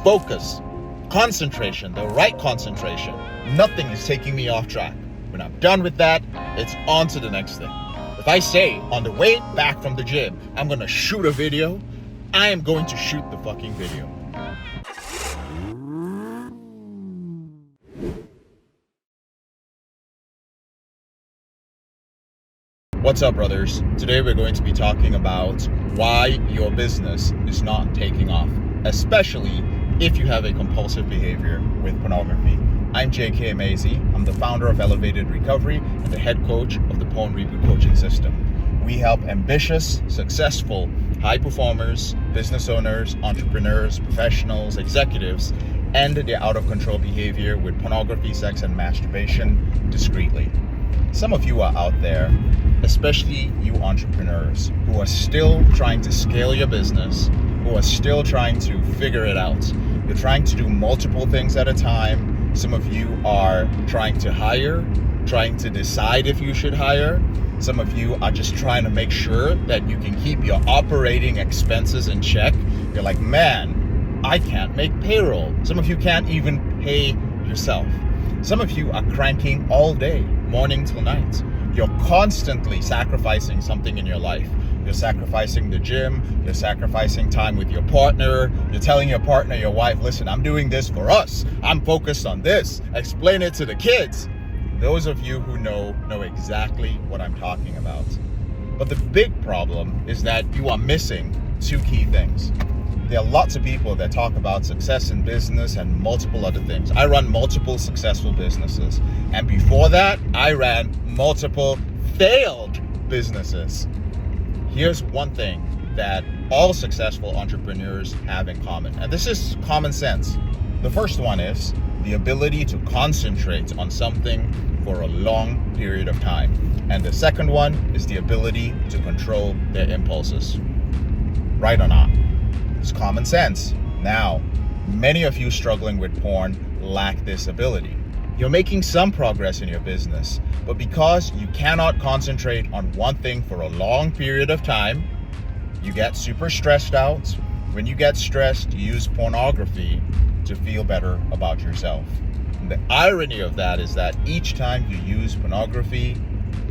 focus, concentration, the right concentration. Nothing is taking me off track. When I'm done with that, it's on to the next thing. If I say on the way back from the gym, I'm gonna shoot a video, I am going to shoot the fucking video. What's up, brothers? Today we're going to be talking about why your business is not taking off, especially if you have a compulsive behavior with pornography. I'm Emezi. I'm the founder of Elevated Recovery and the head coach of the Porn Reboot coaching system. We help ambitious, successful, high performers, business owners, entrepreneurs, professionals, executives end their out of control behavior with pornography, sex, and masturbation discreetly. Some of you are out there, especially you entrepreneurs, who are still trying to scale your business, who are still trying to figure it out. You're trying to do multiple things at a time. Some of you are trying to hire, trying to decide if you should hire. Some of you are just trying to make sure that you can keep your operating expenses in check. You're like, man, I can't make payroll. Some of you can't even pay yourself. Some of you are cranking all day, morning till night. You're constantly sacrificing something in your life. You're sacrificing the gym, you're sacrificing time with your partner, you're telling your partner, your wife, listen, I'm doing this for us. I'm focused on this. Explain it to the kids. Those of you who know exactly what I'm talking about. But the big problem is that you are missing two key things. There are lots of people that talk about success in business and multiple other things. I run multiple successful businesses. And before that, I ran multiple failed businesses. Here's one thing that all successful entrepreneurs have in common. And this is common sense. The first one is the ability to concentrate on something for a long period of time. And the second one is the ability to control their impulses. Right or not? It's common sense. Now, many of you struggling with porn lack this ability. You're making some progress in your business, but because you cannot concentrate on one thing for a long period of time, you get super stressed out. When you get stressed, you use pornography to feel better about yourself. And the irony of that is that each time you use pornography,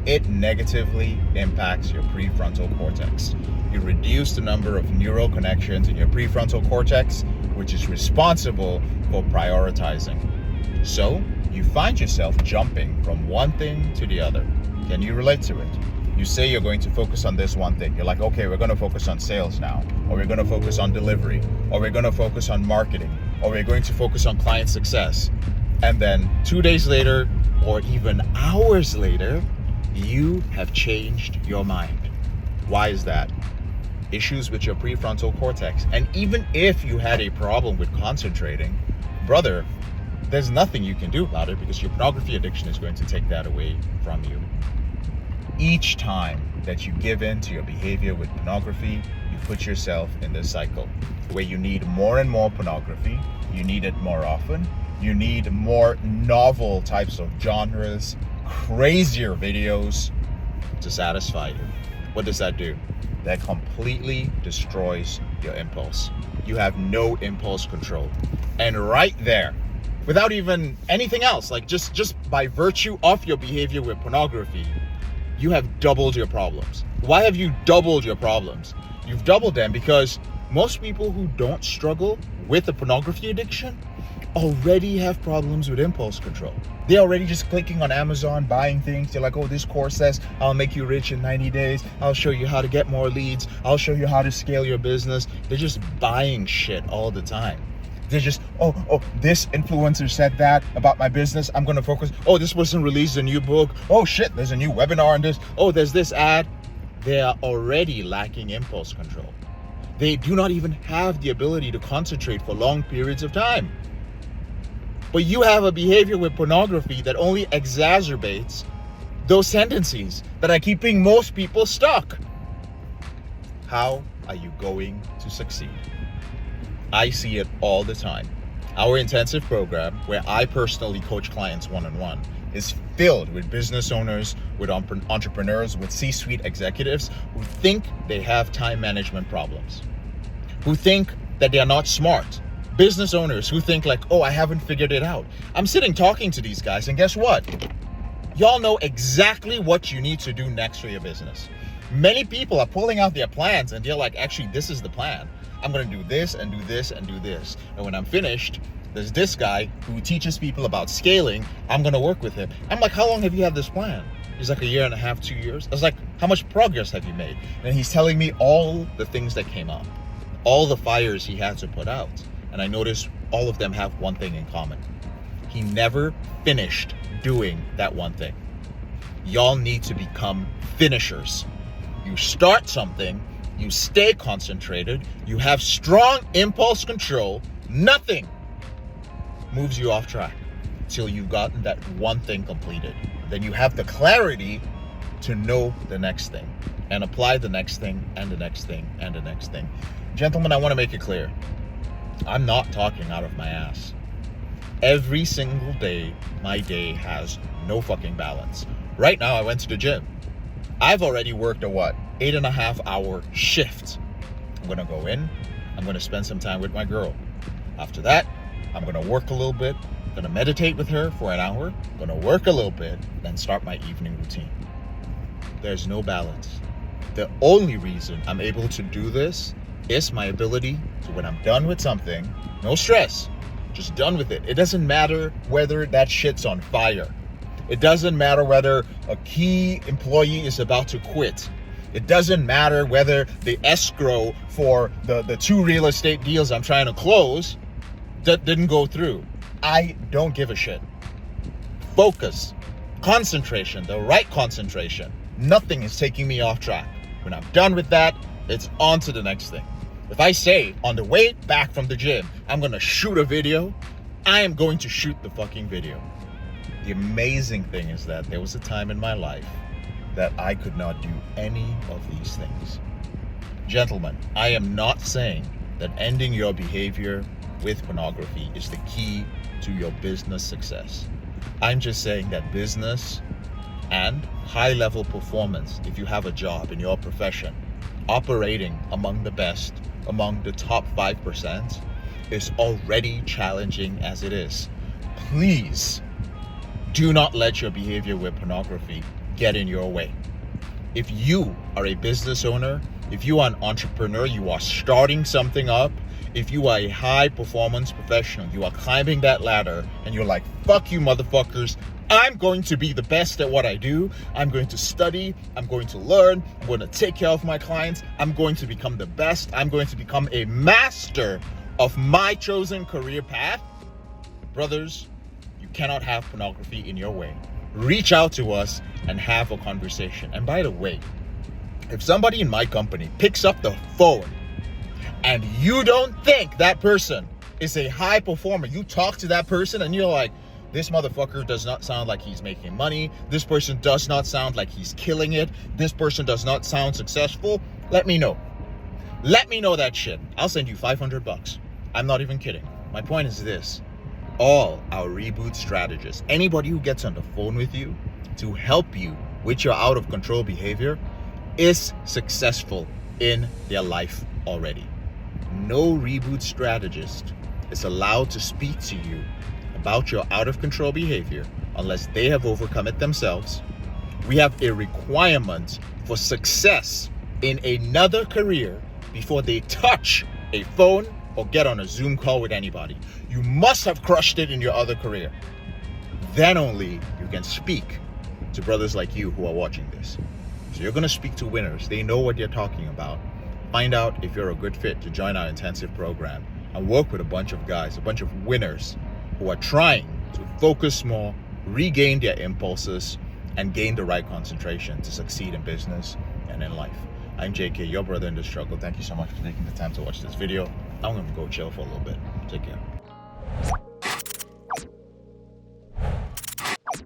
it negatively impacts your prefrontal cortex. You reduce the number of neural connections in your prefrontal cortex, which is responsible for prioritizing. So, you find yourself jumping from one thing to the other. Can you relate to it? You say you're going to focus on this one thing. You're like, okay, we're going to focus on sales now, or we're going to focus on delivery, or we're going to focus on marketing, or we're going to focus on client success. And then 2 days later, or even hours later, you have changed your mind. Why is that? Issues with your prefrontal cortex. And even if you had a problem with concentrating, brother, there's nothing you can do about it because your pornography addiction is going to take that away from you. Each time that you give in to your behavior with pornography, you put yourself in this cycle where you need more and more pornography, you need it more often, you need more novel types of genres, crazier videos to satisfy you. What does that do? That completely destroys your impulse. You have no impulse control. And right there, without even anything else, like just by virtue of your behavior with pornography, you have doubled your problems. Why have you doubled your problems? You've doubled them because most people who don't struggle with a pornography addiction already have problems with impulse control. They're already just clicking on Amazon, buying things. They're like, oh, this course says I'll make you rich in 90 days. I'll show you how to get more leads. I'll show you how to scale your business. They're just buying shit all the time. They're just, oh, this influencer said that about my business. I'm going to focus. Oh, this person released a new book. Oh, shit, there's a new webinar on this. Oh, there's this ad. They are already lacking impulse control. They do not even have the ability to concentrate for long periods of time. But you have a behavior with pornography that only exacerbates those tendencies that are keeping most people stuck. How are you going to succeed? I see it all the time. Our intensive program, where I personally coach clients one-on-one, is filled with business owners, with entrepreneurs, with C-suite executives who think they have time management problems, who think that they are not smart, business owners who think like, oh, I haven't figured it out. I'm sitting talking to these guys, and guess what? Y'all know exactly what you need to do next for your business. Many people are pulling out their plans and they're like, actually, this is the plan. I'm going to do this and do this and do this. And when I'm finished, there's this guy who teaches people about scaling. I'm going to work with him. I'm like, how long have you had this plan? He's like, 1.5 years, 2 years. I was like, how much progress have you made? And he's telling me all the things that came up, all the fires he had to put out. And I noticed all of them have one thing in common. He never finished doing that one thing. Y'all need to become finishers. You start something, you stay concentrated, you have strong impulse control, nothing moves you off track till you've gotten that one thing completed. Then you have the clarity to know the next thing and apply the next thing and the next thing and the next thing. Gentlemen, I want to make it clear. I'm not talking out of my ass. Every single day, my day has no fucking balance. Right now, I went to the gym. I've already worked a 8.5-hour shift. I'm gonna go in, I'm gonna spend some time with my girl. After that, I'm gonna work a little bit, gonna meditate with her for an hour, gonna work a little bit, then start my evening routine. There's no balance. The only reason I'm able to do this is my ability to, when I'm done with something, no stress, just done with it. It doesn't matter whether that shit's on fire. It doesn't matter whether a key employee is about to quit. It doesn't matter whether the escrow for the 2 real estate deals I'm trying to close that didn't go through. I don't give a shit. Focus, concentration, the right concentration. Nothing is taking me off track. When I'm done with that, it's on to the next thing. If I say on the way back from the gym, I'm going to shoot a video, I am going to shoot the fucking video. The amazing thing is that there was a time in my life that I could not do any of these things. Gentlemen, I am not saying that ending your behavior with pornography is the key to your business success. I'm just saying that business and high-level performance, if you have a job in your profession, operating among the best, among the top 5%, is already challenging as it is. Please do not let your behavior with pornography get in your way. If you are a business owner, if you are an entrepreneur, you are starting something up, if you are a high performance professional, you are climbing that ladder and you're like, fuck you motherfuckers, I'm going to be the best at what I do. I'm going to study, I'm going to learn, I'm going to take care of my clients, I'm going to become the best, I'm going to become a master of my chosen career path. Brothers, you cannot have pornography in your way. Reach out to us and have a conversation. And by the way, if somebody in my company picks up the phone and you don't think that person is a high performer, you talk to that person and you're like, this motherfucker does not sound like he's making money, this person does not sound like he's killing it, this person does not sound successful, let me know. Let me know that shit. I'll send you $500. I'm not even kidding. My point is this. All our Reboot strategists, anybody who gets on the phone with you to help you with your out of control behavior, is successful in their life already. No Reboot strategist is allowed to speak to you about your out of control behavior unless they have overcome it themselves. We have a requirement for success in another career before they touch a phone or get on a Zoom call with anybody. You must have crushed it in your other career. Then only you can speak to brothers like you who are watching this. So you're going to speak to winners. They know what they're talking about. Find out if you're a good fit to join our intensive program and work with a bunch of guys, a bunch of winners who are trying to focus more, regain their impulses, and gain the right concentration to succeed in business and in life. I'm JK, your brother in the struggle. Thank you so much for taking the time to watch this video. I'm going to go chill for a little bit. Take care.